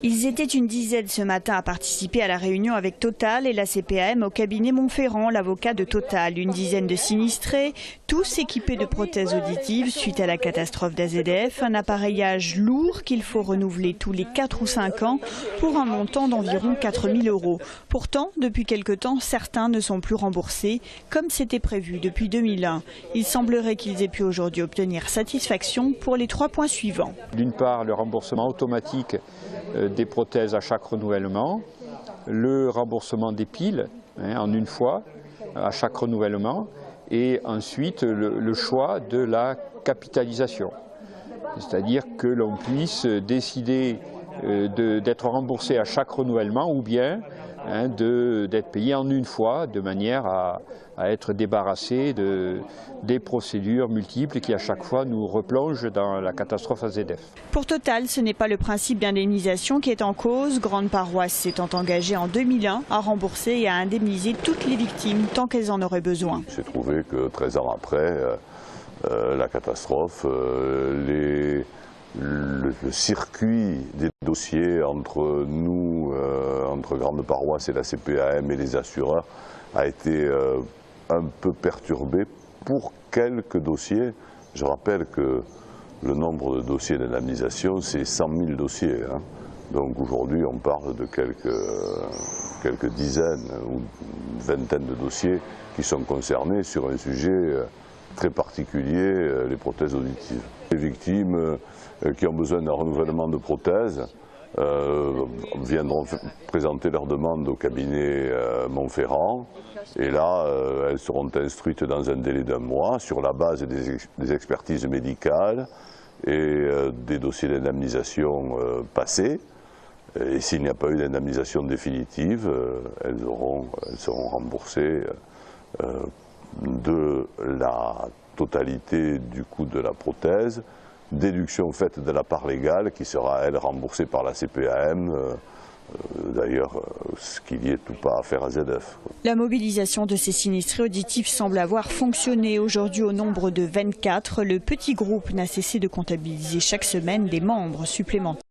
Ils étaient une dizaine ce matin à participer à la réunion avec Total et la CPAM au cabinet Montferrand, l'avocat de Total. Une dizaine de sinistrés, tous équipés de prothèses auditives suite à la catastrophe d'AZF. Un appareillage lourd qu'il faut renouveler tous les 4 ou 5 ans pour un montant d'environ 4 000 €. Pourtant, depuis quelque temps, certains ne sont plus remboursés comme c'était prévu depuis 2001. Il semblerait qu'ils aient pu aujourd'hui obtenir satisfaction pour les 3 points suivants. D'une part, le remboursement automatique des prothèses à chaque renouvellement, le remboursement des piles en une fois à chaque renouvellement et ensuite le choix de la capitalisation. C'est-à-dire que l'on puisse décider d'être remboursé à chaque renouvellement ou bien d'être payé en une fois de manière à être débarrassé des procédures multiples qui à chaque fois nous replongent dans la catastrophe AZF. Pour Total, ce n'est pas le principe d'indemnisation qui est en cause. Grande Paroisse s'étant engagée en 2001 à rembourser et à indemniser toutes les victimes tant qu'elles en auraient besoin. Il s'est trouvé que 13 ans après la catastrophe, le circuit des dossiers entre nous, entre Grande Paroisse et la CPAM et les assureurs a été un peu perturbé pour quelques dossiers. Je rappelle que le nombre de dossiers d'indemnisation, c'est 100 000 dossiers. Donc aujourd'hui, on parle de quelques dizaines ou vingtaines de dossiers qui sont concernés sur un sujet très particulier, les prothèses auditives. Les victimes qui ont besoin d'un renouvellement de prothèses viendront présenter leur demande au cabinet Montferrand et là elles seront instruites dans un délai d'1 mois sur la base des expertises médicales et des dossiers d'indemnisation passés. Et s'il n'y a pas eu d'indemnisation définitive, elles seront remboursées de la totalité du coût de la prothèse, déduction faite de la part légale qui sera, elle, remboursée par la CPAM, d'ailleurs ce qu'il y ait tout pas à faire à ZF. La mobilisation de ces sinistrés auditifs semble avoir fonctionné. Aujourd'hui au nombre de 24, le petit groupe n'a cessé de comptabiliser chaque semaine des membres supplémentaires.